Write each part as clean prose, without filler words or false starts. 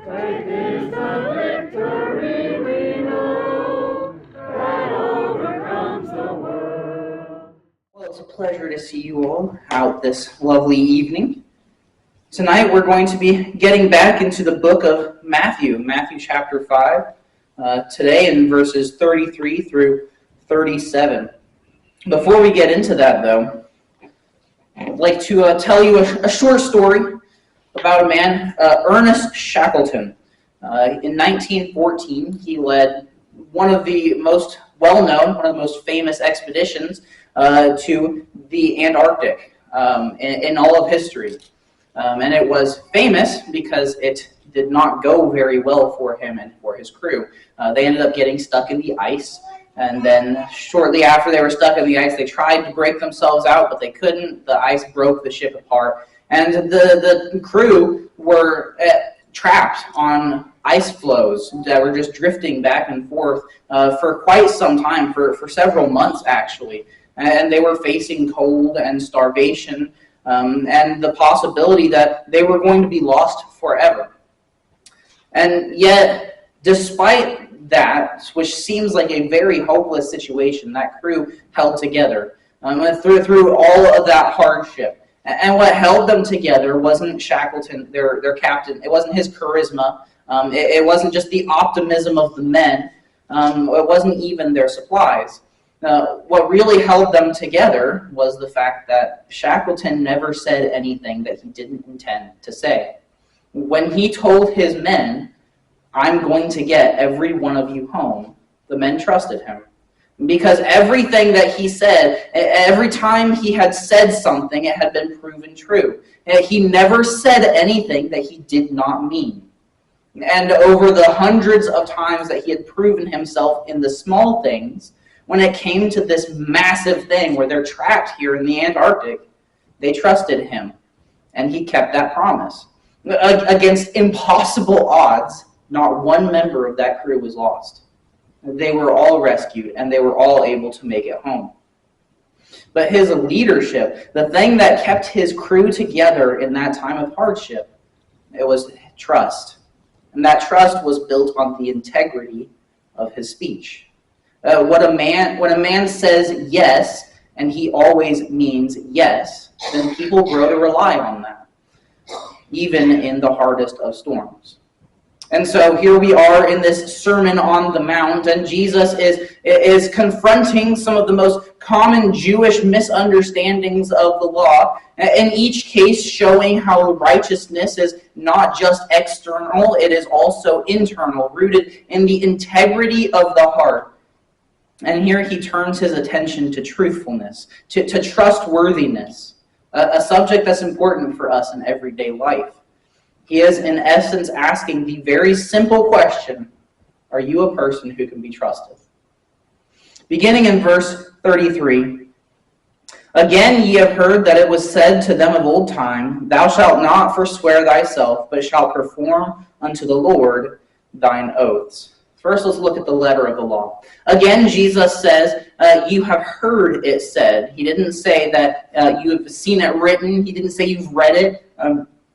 Faith is the victory we know that overcomes the world. Well, it's a pleasure to see you all out this lovely evening. Tonight we're going to be getting back into the book of Matthew chapter 5, today in verses 33 through 37. Before we get into that, though, I'd like to tell you a short story about a man, Ernest Shackleton. In 1914, he led one of the most well-known, one of the most famous expeditions to the Antarctic in all of history. And it was famous because it did not go very well for him and for his crew. They ended up getting stuck in the ice, and then shortly after they were stuck in the ice, they tried to break themselves out, but they couldn't. The ice broke the ship apart, and the crew were trapped on ice floes that were just drifting back and forth for quite some time, for several months actually. And they were facing cold and starvation, and the possibility that they were going to be lost forever. And yet, despite that, which seems like a very hopeless situation, that crew held together through all of that hardship. And what held them together wasn't Shackleton, their captain. It wasn't his charisma. It wasn't just the optimism of the men. It wasn't even their supplies. What really held them together was the fact that Shackleton never said anything that he didn't intend to say. When he told his men, "I'm going to get every one of you home," the men trusted him. Because everything that he said, every time he had said something, it had been proven true. He never said anything that he did not mean. And over the hundreds of times that he had proven himself in the small things, when it came to this massive thing where they're trapped here in the Antarctic, they trusted him. And he kept that promise. Against impossible odds, not one member of that crew was lost. They were all rescued, and they were all able to make it home. But his leadership, the thing that kept his crew together in that time of hardship, it was trust. And that trust was built on the integrity of his speech. When a man says yes, and he always means yes, then people grow to rely on that, even in the hardest of storms. And so here we are in this Sermon on the Mount, and Jesus is confronting some of the most common Jewish misunderstandings of the law, in each case showing how righteousness is not just external, it is also internal, rooted in the integrity of the heart. And here he turns his attention to truthfulness, to trustworthiness, a subject that's important for us in everyday life. He is, in essence, asking the very simple question, are you a person who can be trusted? Beginning in verse 33, "Again ye have heard that it was said to them of old time, Thou shalt not forswear thyself, but shalt perform unto the Lord thine oaths." First, let's look at the letter of the law. Again, Jesus says, you have heard it said. He didn't say that you have seen it written. He didn't say you've read it.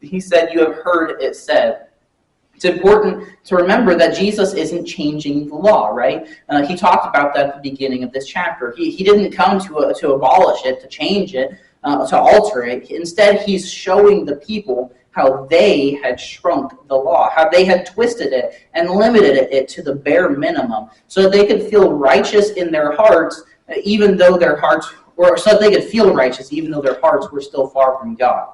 He said, you have heard it said. It's important to remember that Jesus isn't changing the law, right? He talked about that at the beginning of this chapter. He didn't come to abolish it, to change it, to alter it. Instead, he's showing the people how they had shrunk the law, how they had twisted it and limited it to the bare minimum, so that they could feel righteous in their hearts, even though their hearts, or so that they could feel righteous, even though their hearts were still far from God.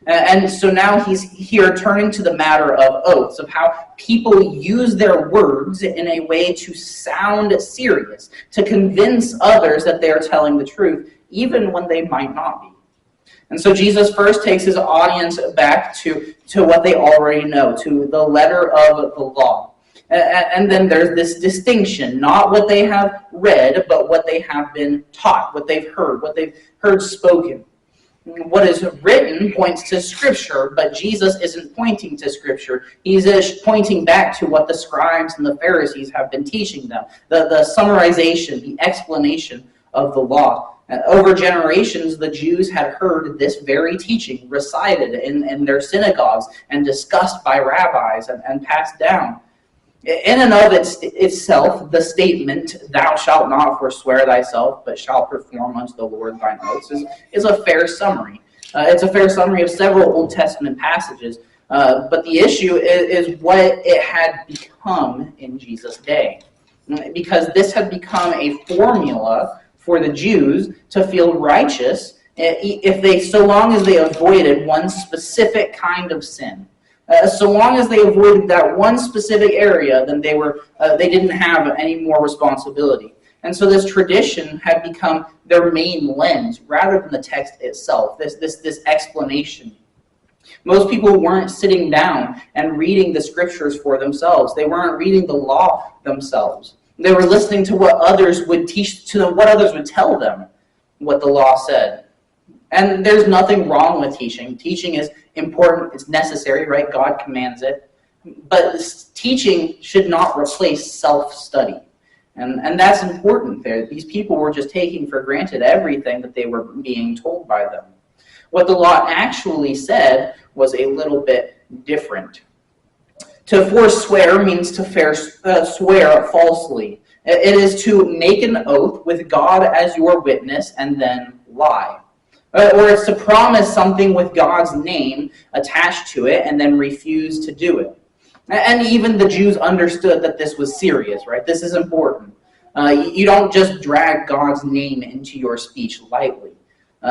And so now he's here turning to the matter of oaths, of how people use their words in a way to sound serious, to convince others that they are telling the truth, even when they might not be. And so Jesus first takes his audience back to what they already know, to the letter of the law. And then there's this distinction, not what they have read, but what they have been taught, what they've heard spoken. What is written points to Scripture, but Jesus isn't pointing to Scripture. He's pointing back to what the scribes and the Pharisees have been teaching them, the summarization, the explanation of the law. Over generations, the Jews had heard this very teaching recited in their synagogues and discussed by rabbis and passed down. In and of itself, the statement, "Thou shalt not forswear thyself, but shalt perform unto the Lord thine oaths," is a fair summary. It's a fair summary of several Old Testament passages, but the issue is what it had become in Jesus' day. Because this had become a formula for the Jews to feel righteous so long as they avoided one specific kind of sin. So long as they avoided that one specific area, then they didn't have any more responsibility. And so this tradition had become their main lens rather than the text itself, this explanation. Most people weren't sitting down and reading the scriptures for themselves. They weren't reading the law themselves. They were listening to what others would teach to them, what others would tell them what the law said. And there's nothing wrong with teaching. Teaching is important. It's necessary, right? God commands it. But teaching should not replace self-study. And that's important there. These people were just taking for granted everything that they were being told by them. What the law actually said was a little bit different. To forswear means to swear falsely. It is to make an oath with God as your witness and then lie. Or it's to promise something with God's name attached to it and then refuse to do it. And even the Jews understood that this was serious, right? This is important. You don't just drag God's name into your speech lightly.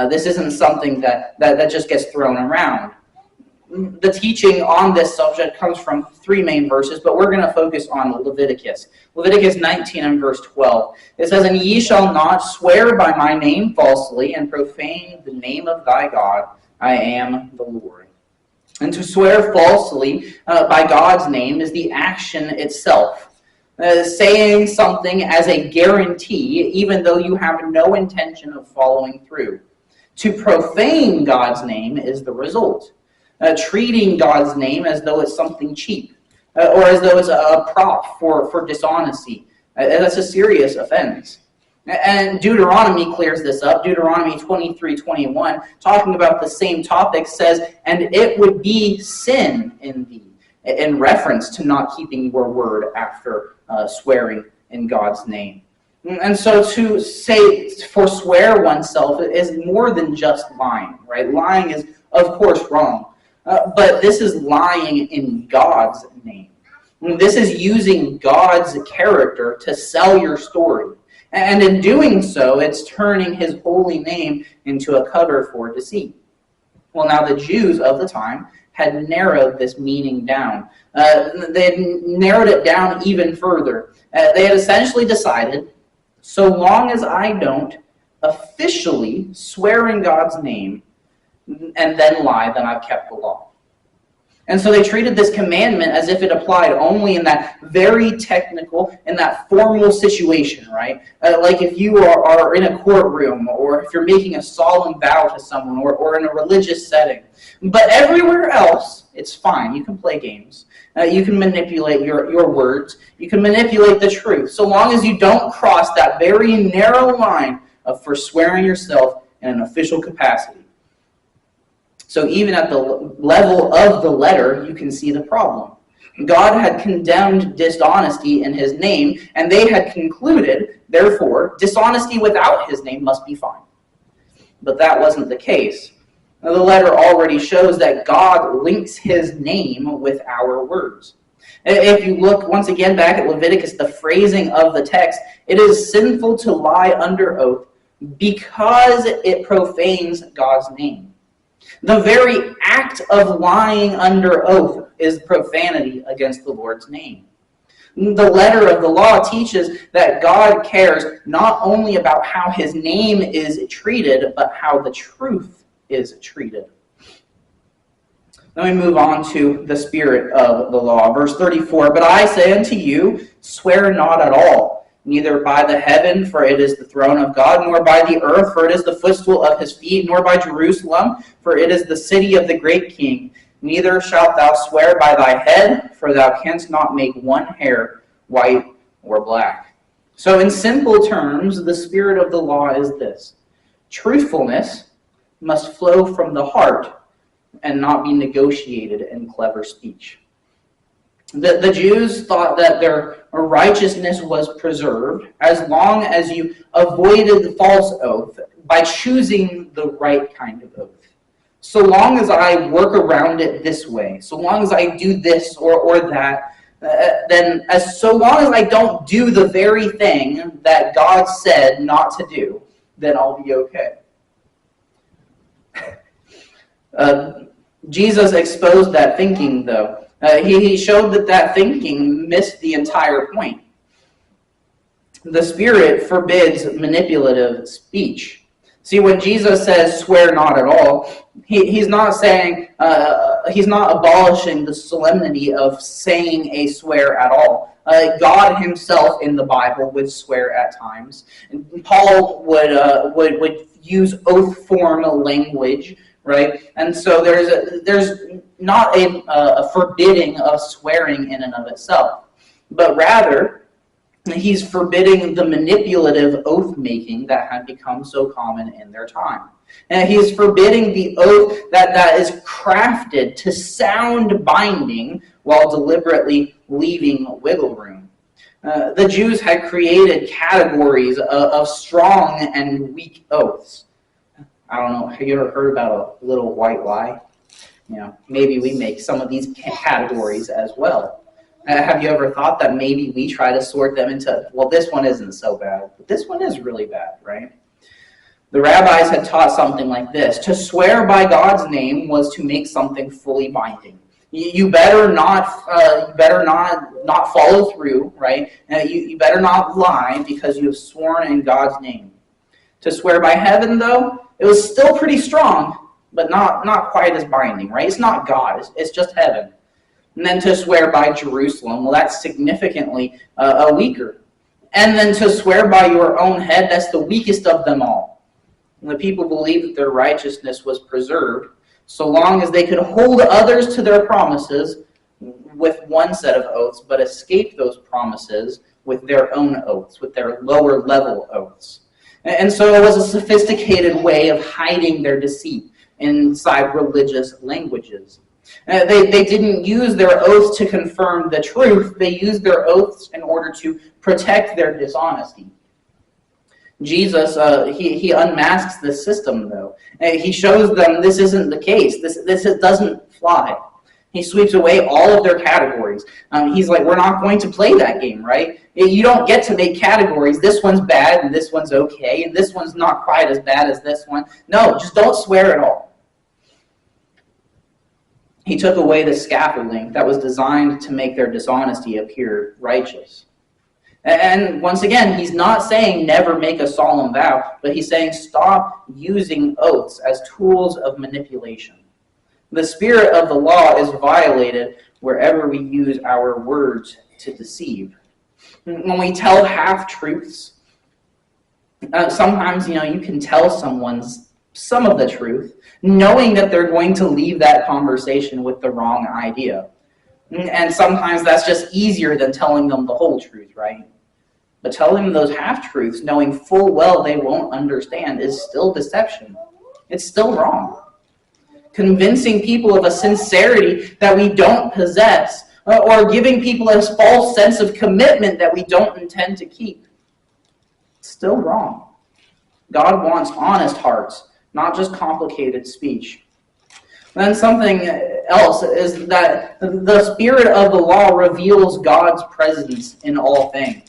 This isn't something that just gets thrown around. The teaching on this subject comes from three main verses, but we're going to focus on Leviticus. Leviticus 19 and verse 12. It says, "And ye shall not swear by my name falsely, and profane the name of thy God. I am the Lord." And to swear falsely by God's name is the action itself. Saying something as a guarantee, even though you have no intention of following through. To profane God's name is the result. Treating God's name as though it's something cheap, or as though it's a prop for dishonesty. That's a serious offense. And Deuteronomy clears this up. Deuteronomy 23:21, talking about the same topic, says, "And it would be sin in thee," in reference to not keeping your word after swearing in God's name. And so to forswear oneself is more than just lying, right? Lying is, of course, wrong. But this is lying in God's name. This is using God's character to sell your story. And in doing so, it's turning his holy name into a cover for deceit. Well, now the Jews of the time had narrowed this meaning down. They had narrowed it down even further. They had essentially decided, so long as I don't officially swear in God's name and then lie, then I've kept the law. And so they treated this commandment as if it applied only in that very technical, in that formal situation, right? Like if you are in a courtroom, or if you're making a solemn vow to someone, or in a religious setting. But everywhere else, it's fine. You can play games. You can manipulate your words. You can manipulate the truth, so long as you don't cross that very narrow line of forswearing yourself in an official capacity. So even at the level of the letter, you can see the problem. God had condemned dishonesty in his name, and they had concluded, therefore, dishonesty without his name must be fine. But that wasn't the case. Now, the letter already shows that God links his name with our words. If you look once again back at Leviticus, the phrasing of the text, it is sinful to lie under oath because it profanes God's name. The very act of lying under oath is profanity against the Lord's name. The letter of the law teaches that God cares not only about how his name is treated, but how the truth is treated. Then we move on to the spirit of the law. Verse 34, "But I say unto you, swear not at all, neither by the heaven, for it is the throne of God, nor by the earth, for it is the footstool of his feet, nor by Jerusalem, for it is the city of the great king. Neither shalt thou swear by thy head, for thou canst not make one hair white or black." So in simple terms, the spirit of the law is this. Truthfulness must flow from the heart and not be negotiated in clever speech. The Jews thought that their righteousness was preserved as long as you avoided the false oath by choosing the right kind of oath. So long as I work around it this way, so long as I do this or that, then so long as I don't do the very thing that God said not to do, then I'll be okay. Jesus exposed that thinking, though. He showed that thinking missed the entire point. The Spirit forbids manipulative speech. See, when Jesus says swear not at all, he's not saying, he's not abolishing the solemnity of saying a swear at all. God himself in the Bible would swear at times. And Paul would use oath form language, right? And so there's not a forbidding of swearing in and of itself, but rather he's forbidding the manipulative oath-making that had become so common in their time. And he's forbidding the oath that is crafted to sound binding while deliberately leaving wiggle room. The Jews had created categories of strong and weak oaths. I don't know, have you ever heard about a little white lie? Maybe we make some of these categories as well. Have you ever thought that maybe we try to sort them into, well, this one isn't so bad, but this one is really bad, right? The rabbis had taught something like this. To swear by God's name was to make something fully binding. You better not follow through, right? You better not lie because you have sworn in God's name. To swear by heaven, though, it was still pretty strong, but not quite as binding, right? It's not God, it's just heaven. And then to swear by Jerusalem, well, that's significantly weaker. And then to swear by your own head, that's the weakest of them all. And the people believed that their righteousness was preserved so long as they could hold others to their promises with one set of oaths, but escape those promises with their own oaths, with their lower level oaths. And so it was a sophisticated way of hiding their deceit inside religious languages. They didn't use their oaths to confirm the truth. They used their oaths in order to protect their dishonesty. Jesus, he unmasks this system, though. He shows them this isn't the case. This doesn't fly. He sweeps away all of their categories. He's like, we're not going to play that game, right? You don't get to make categories. This one's bad, and this one's okay, and this one's not quite as bad as this one. No, just don't swear at all. He took away the scaffolding that was designed to make their dishonesty appear righteous. And once again, he's not saying never make a solemn vow, but he's saying stop using oaths as tools of manipulation. The spirit of the law is violated wherever we use our words to deceive. When we tell half-truths, sometimes, you can tell someone some of the truth, knowing that they're going to leave that conversation with the wrong idea. And sometimes that's just easier than telling them the whole truth, right? But telling them those half-truths, knowing full well they won't understand, is still deception. It's still wrong. Convincing people of a sincerity that we don't possess, or giving people a false sense of commitment that we don't intend to keep, it's still wrong. God wants honest hearts, not just complicated speech. Then something else is that the spirit of the law reveals God's presence in all things.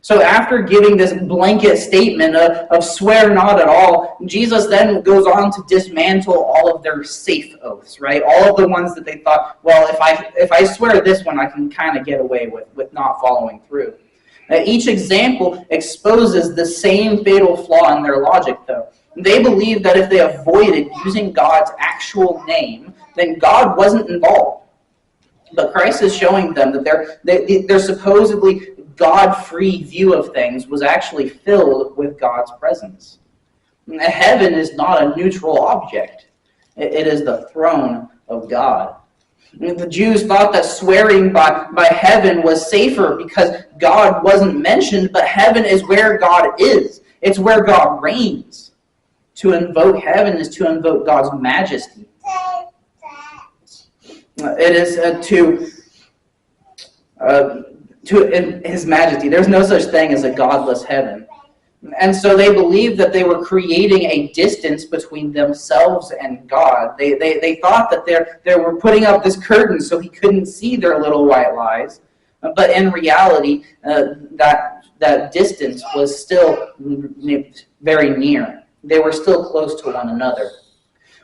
So after giving this blanket statement of swear not at all, Jesus then goes on to dismantle all of their safe oaths, right? All of the ones that they thought, well, if I swear this one, I can kind of get away with not following through. Each example exposes the same fatal flaw in their logic, though. They believed that if they avoided using God's actual name, then God wasn't involved. But Christ is showing them that their supposedly God-free view of things was actually filled with God's presence. Heaven is not a neutral object. It is the throne of God. The Jews thought that swearing by heaven was safer because God wasn't mentioned, but heaven is where God is. It's where God reigns. To invoke heaven is to invoke God's majesty. It is to His majesty. There's no such thing as a godless heaven. And so they believed that they were creating a distance between themselves and God. They thought that they were putting up this curtain so He couldn't see their little white lies. But in reality, that distance was still very near. They were still close to one another.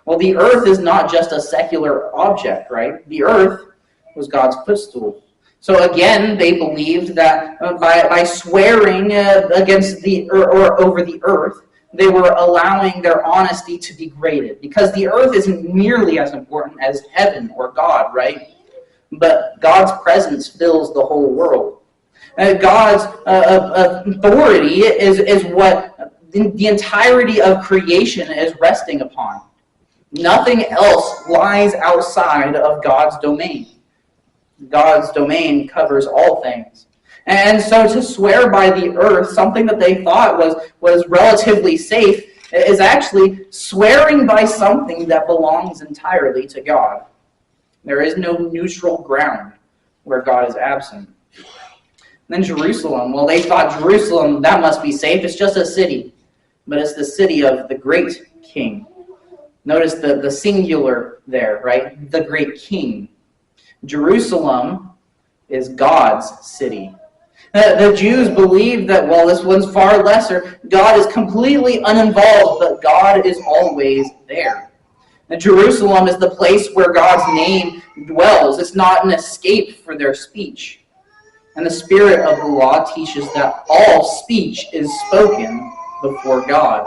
Well, the earth is not just a secular object, right? The earth was God's footstool. So again, they believed that by swearing against or over the earth, they were allowing their honesty to be degraded, because the earth isn't nearly as important as heaven or God, right? But God's presence fills the whole world. God's authority is what the entirety of creation is resting upon. Nothing else lies outside of God's domain. God's domain covers all things. And so to swear by the earth, something that they thought was relatively safe, is actually swearing by something that belongs entirely to God. There is no neutral ground where God is absent. Then Jerusalem. Well, they thought Jerusalem, that must be safe. It's just a city. But it's the city of the great king. Notice the singular there, right? The great king. Jerusalem is God's city. The Jews believe that, well, this one's far lesser. God is completely uninvolved, but God is always there. And Jerusalem is the place where God's name dwells. It's not an escape for their speech. And the spirit of the law teaches that all speech is spoken before God.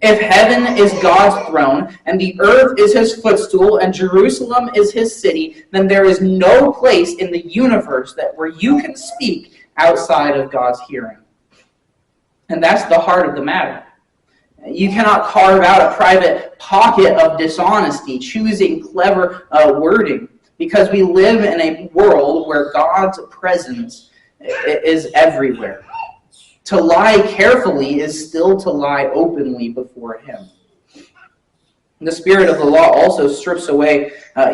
If heaven is God's throne, and the earth is His footstool, and Jerusalem is His city, then there is no place in the universe where you can speak outside of God's hearing. And that's the heart of the matter. You cannot carve out a private pocket of dishonesty, choosing clever wording, because we live in a world where God's presence is everywhere. To lie carefully is still to lie openly before Him. The spirit of the law also strips away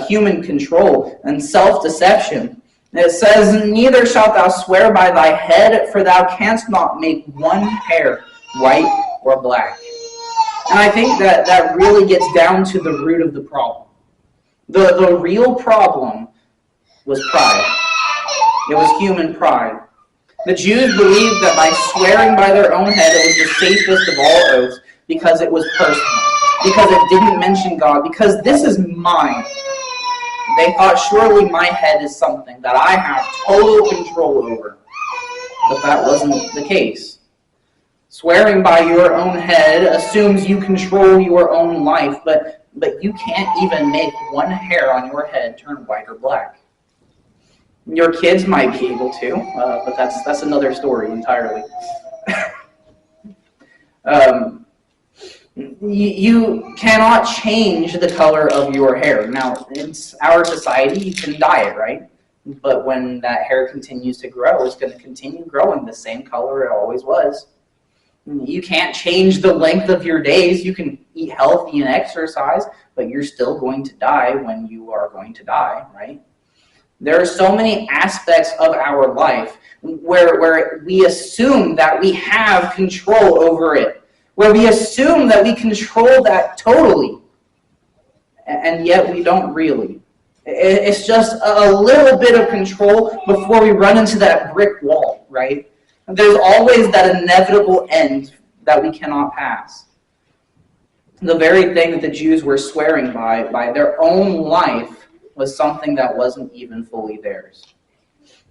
human control and self-deception. It says, "Neither shalt thou swear by thy head, for thou canst not make one hair white or black." And I think that really gets down to the root of the problem. The real problem was pride. It was human pride. The Jews believed that by swearing by their own head, it was the safest of all oaths, because it was personal, because it didn't mention God, because this is mine. They thought, surely my head is something that I have total control over. But that wasn't the case. Swearing by your own head assumes you control your own life, but you can't even make one hair on your head turn white or black. Your kids might be able to, but that's another story entirely. You cannot change the color of your hair. Now, in our society, you can dye it, right? But when that hair continues to grow, it's going to continue growing the same color it always was. You can't change the length of your days. You can eat healthy and exercise, but you're still going to die when you are going to die, right? There are so many aspects of our life where we assume that we have control over it, where we assume that we control that totally, and yet we don't really. It's just a little bit of control before we run into that brick wall, right? There's always that inevitable end that we cannot pass. The very thing that the Jews were swearing by their own life, was something that wasn't even fully theirs.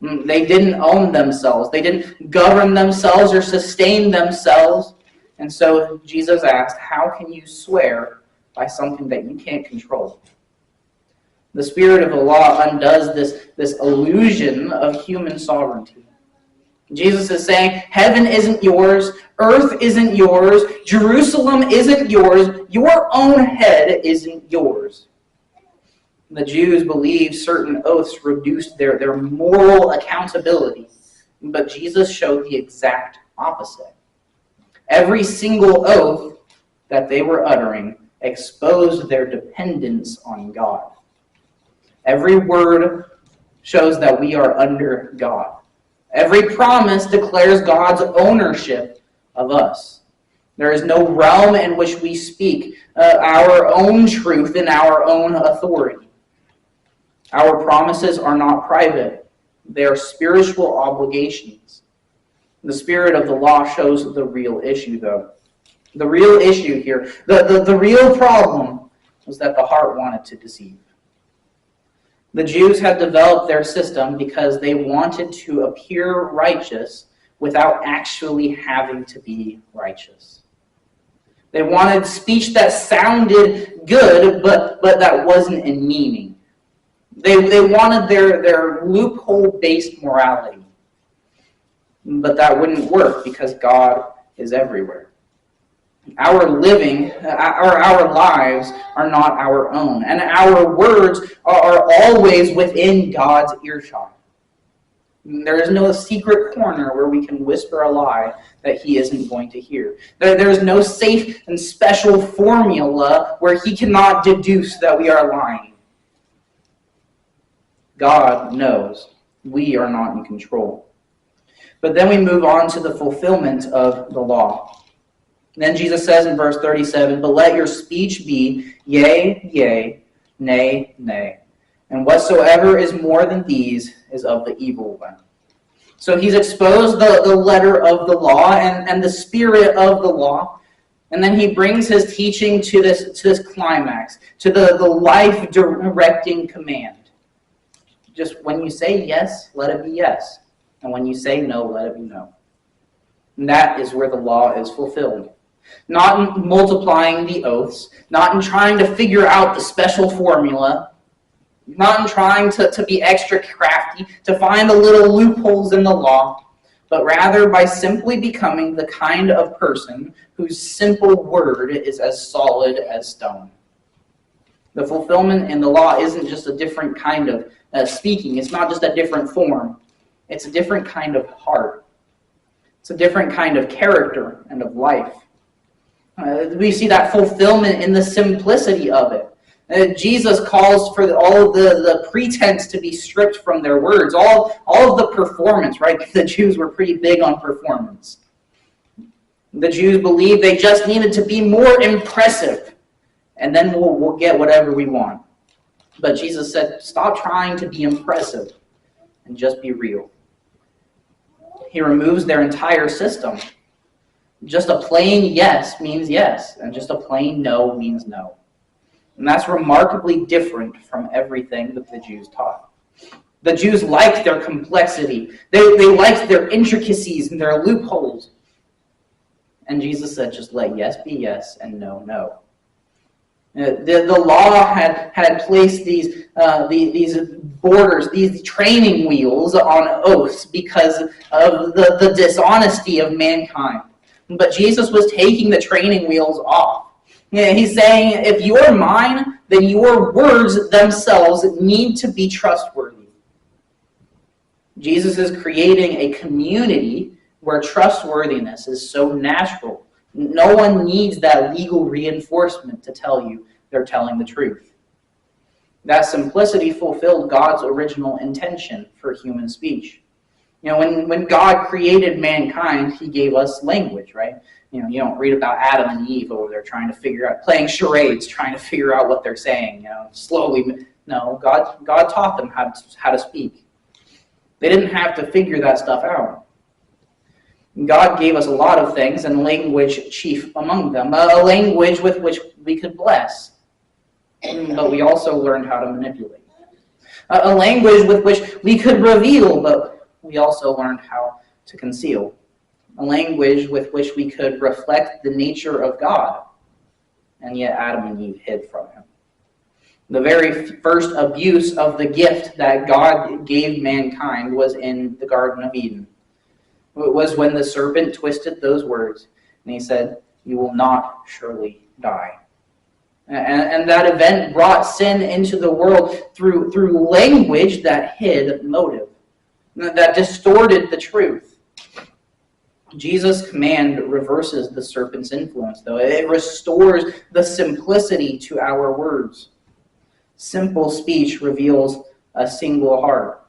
They didn't own themselves. They didn't govern themselves or sustain themselves. And so Jesus asked, how can you swear by something that you can't control? The spirit of the law undoes this illusion of human sovereignty. Jesus is saying, heaven isn't yours, earth isn't yours, Jerusalem isn't yours, your own head isn't yours. The Jews believed certain oaths reduced their moral accountability, but Jesus showed the exact opposite. Every single oath that they were uttering exposed their dependence on God. Every word shows that we are under God. Every promise declares God's ownership of us. There is no realm in which we speak our own truth and our own authority. Our promises are not private. They are spiritual obligations. The spirit of the law shows the real issue, though. The real issue here, the real problem, was that the heart wanted to deceive. The Jews had developed their system because they wanted to appear righteous without actually having to be righteous. They wanted speech that sounded good, but that wasn't in meaning. They wanted their loophole-based morality. But that wouldn't work because God is everywhere. Our living, our lives are not our own, and our words are always within God's earshot. There is no secret corner where we can whisper a lie that He isn't going to hear. There is no safe and special formula where He cannot deduce that we are lying. God knows. We are not in control. But then we move on to the fulfillment of the law. Then Jesus says in verse 37, "But let your speech be yea, yea, nay, nay. And whatsoever is more than these is of the evil one." So He's exposed the letter of the law and the spirit of the law. And then He brings His teaching to this climax, to the life-directing command. Just when you say yes, let it be yes. And when you say no, let it be no. And that is where the law is fulfilled. Not in multiplying the oaths, not in trying to figure out the special formula, not in trying to be extra crafty, to find the little loopholes in the law, but rather by simply becoming the kind of person whose simple word is as solid as stone. The fulfillment in the law isn't just a different kind of speaking. It's not just a different form. It's a different kind of heart. It's a different kind of character and of life. We see that fulfillment in the simplicity of it. Jesus calls for all of the pretense to be stripped from their words, all of the performance, right? The Jews were pretty big on performance. The Jews believed they just needed to be more impressive, and then we'll get whatever we want. But Jesus said, stop trying to be impressive and just be real. He removes their entire system. Just a plain yes means yes, and just a plain no means no. And that's remarkably different from everything that the Jews taught. The Jews liked their complexity. They liked their intricacies and their loopholes. And Jesus said, just let yes be yes and no, no. The law had placed these borders, these training wheels on oaths because of the dishonesty of mankind. But Jesus was taking the training wheels off. He's saying, if you're mine, then your words themselves need to be trustworthy. Jesus is creating a community where trustworthiness is so natural. No one needs that legal reinforcement to tell you they're telling the truth. That simplicity fulfilled God's original intention for human speech. When God created mankind, He gave us language, right? You don't read about Adam and Eve over there trying to figure out, playing charades, trying to figure out what they're saying, slowly. No, God taught them how to speak. They didn't have to figure that stuff out. God gave us a lot of things, and language chief among them, a language with which we could bless. But we also learned how to manipulate. A language with which we could reveal, but we also learned how to conceal. A language with which we could reflect the nature of God, and yet Adam and Eve hid from Him. The very first abuse of the gift that God gave mankind was in the Garden of Eden. It was when the serpent twisted those words, and he said, "You will not surely die." And that event brought sin into the world through language that hid motive, that distorted the truth. Jesus' command reverses the serpent's influence, though. It restores the simplicity to our words. Simple speech reveals a single heart.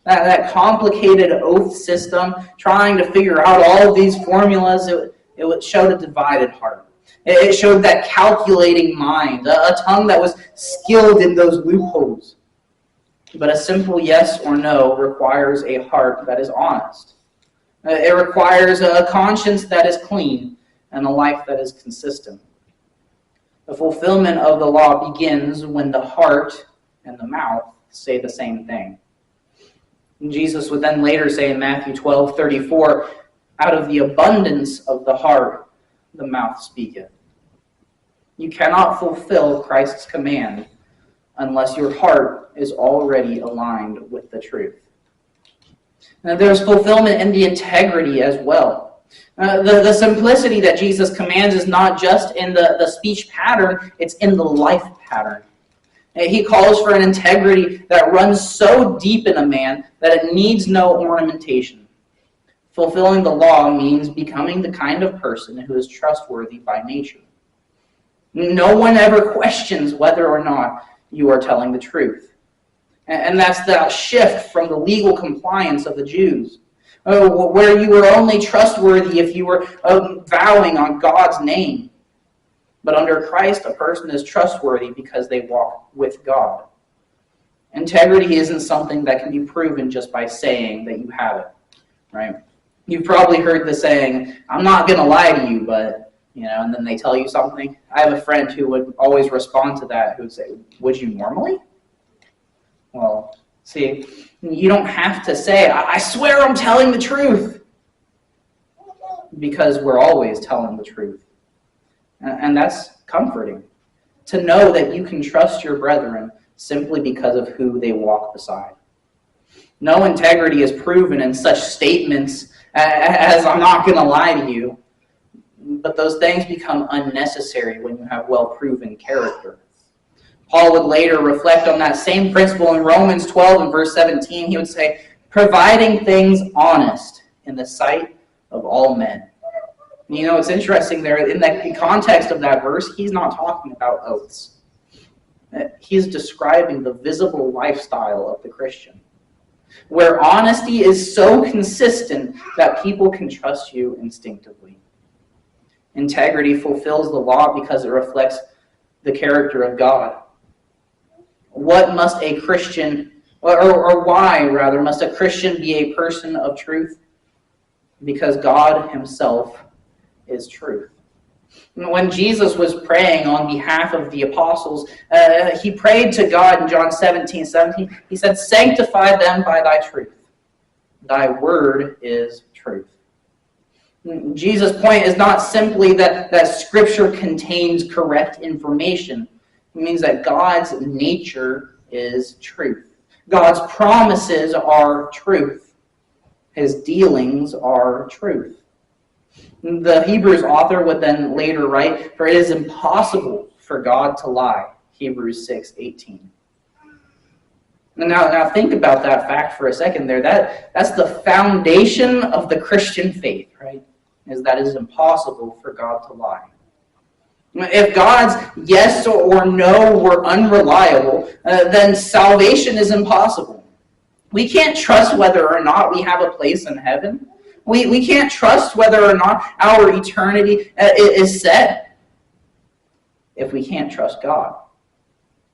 That complicated oath system, trying to figure out all of these formulas, it showed a divided heart. It showed that calculating mind, a tongue that was skilled in those loopholes. But a simple yes or no requires a heart that is honest. It requires a conscience that is clean and a life that is consistent. The fulfillment of the law begins when the heart and the mouth say the same thing. And Jesus would then later say in Matthew 12:34, out of the abundance of the heart, the mouth speaketh. You cannot fulfill Christ's command unless your heart is already aligned with the truth. Now, there's fulfillment in the integrity as well. The simplicity that Jesus commands is not just in the speech pattern, it's in the life pattern. He calls for an integrity that runs so deep in a man that it needs no ornamentation. Fulfilling the law means becoming the kind of person who is trustworthy by nature. No one ever questions whether or not you are telling the truth. And that's the shift from the legal compliance of the Jews, where you were only trustworthy if you were vowing on God's name. But under Christ, a person is trustworthy because they walk with God. Integrity isn't something that can be proven just by saying that you have it, right? You've probably heard the saying, I'm not going to lie to you, but, and then they tell you something. I have a friend who would always respond to that, who would say, would you normally? Well, see, you don't have to say, I swear I'm telling the truth, because we're always telling the truth. And that's comforting, to know that you can trust your brethren simply because of who they walk beside. No integrity is proven in such statements as I'm not going to lie to you, but those things become unnecessary when you have well-proven character. Paul would later reflect on that same principle in Romans 12 and verse 17. He would say, providing things honest in the sight of all men. It's interesting there, in the context of that verse, he's not talking about oaths. He's describing the visible lifestyle of the Christian, where honesty is so consistent that people can trust you instinctively. Integrity fulfills the law because it reflects the character of God. What must a Christian, or why rather, must a Christian be a person of truth? Because God himself is truth. When Jesus was praying on behalf of the apostles, he prayed to God in John 17:17. He said, sanctify them by thy truth. Thy word is truth. Jesus' point is not simply that Scripture contains correct information. It means that God's nature is truth. God's promises are truth. His dealings are truth. The Hebrews author would then later write, for it is impossible for God to lie, Hebrews 6:18. Now think about that fact for a second there. That's the foundation of the Christian faith, right? Is that it is impossible for God to lie. If God's yes or no were unreliable, then salvation is impossible. We can't trust whether or not we have a place in heaven. We can't trust whether or not our eternity is set if we can't trust God.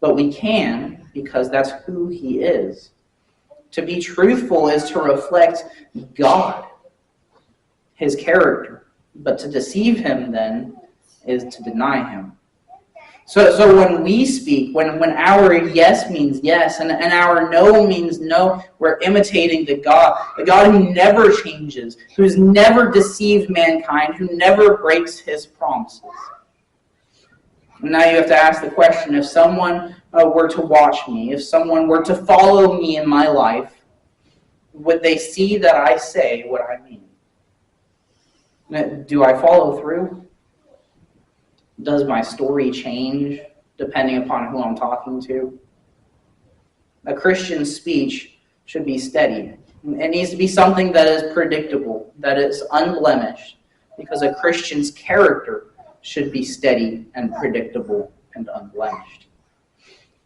But we can because that's who he is. To be truthful is to reflect God, his character. But to deceive him then is to deny him. So when we speak, when our yes means yes and our no means no, we're imitating the God who never changes, who's never deceived mankind, who never breaks his promises. And now you have to ask the question, if someone were to watch me, if someone were to follow me in my life, would they see that I say what I mean? Do I follow through? Does my story change depending upon who I'm talking to? A Christian speech should be steady. It needs to be something that is predictable, that is unblemished, because a Christian's character should be steady and predictable and unblemished.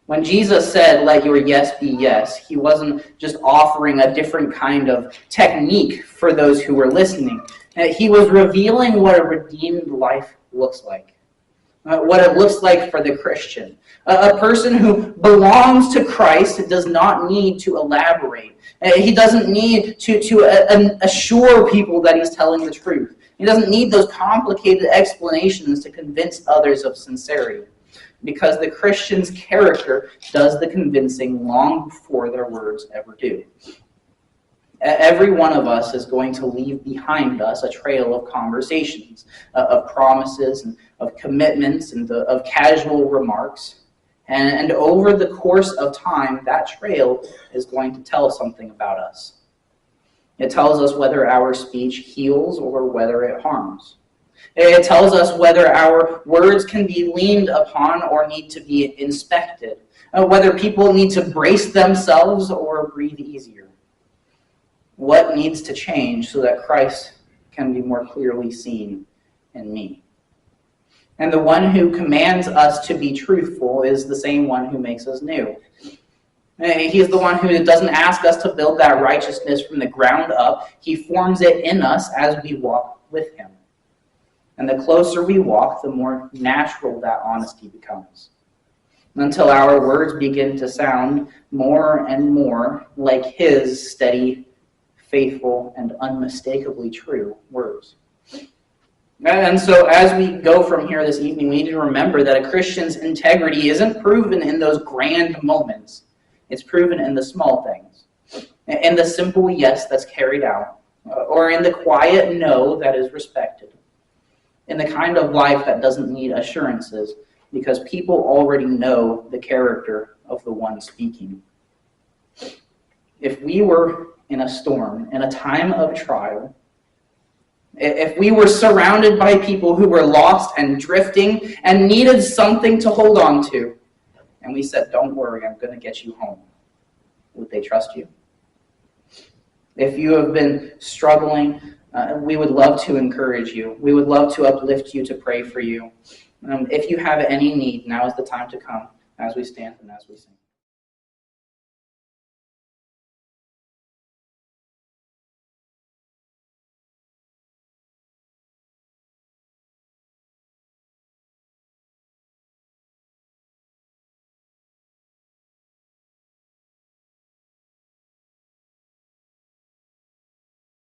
When Jesus said, "Let your yes be yes," he wasn't just offering a different kind of technique for those who were listening. He was revealing what a redeemed life looks like, what it looks like for the Christian. A person who belongs to Christ does not need to elaborate. He doesn't need to assure people that he's telling the truth. He doesn't need those complicated explanations to convince others of sincerity, because the Christian's character does the convincing long before their words ever do. Every one of us is going to leave behind us a trail of conversations, of promises, and of commitments, and of casual remarks. And over the course of time, that trail is going to tell something about us. It tells us whether our speech heals or whether it harms. It tells us whether our words can be leaned upon or need to be inspected, whether people need to brace themselves or breathe easier. What needs to change so that Christ can be more clearly seen in me? And the one who commands us to be truthful is the same one who makes us new. He's the one who doesn't ask us to build that righteousness from the ground up. He forms it in us as we walk with him. And the closer we walk, the more natural that honesty becomes, until our words begin to sound more and more like his steady, faithful, and unmistakably true words. And so as we go from here this evening, we need to remember that a Christian's integrity isn't proven in those grand moments. It's proven in the small things, in the simple yes that's carried out, or in the quiet no that is respected, in the kind of life that doesn't need assurances because people already know the character of the one speaking. If we were in a storm, in a time of trial, if we were surrounded by people who were lost and drifting and needed something to hold on to, and we said, "Don't worry, I'm going to get you home," would they trust you? If you have been struggling, we would love to encourage you. We would love to uplift you, to pray for you. If you have any need, now is the time to come as we stand and as we sing.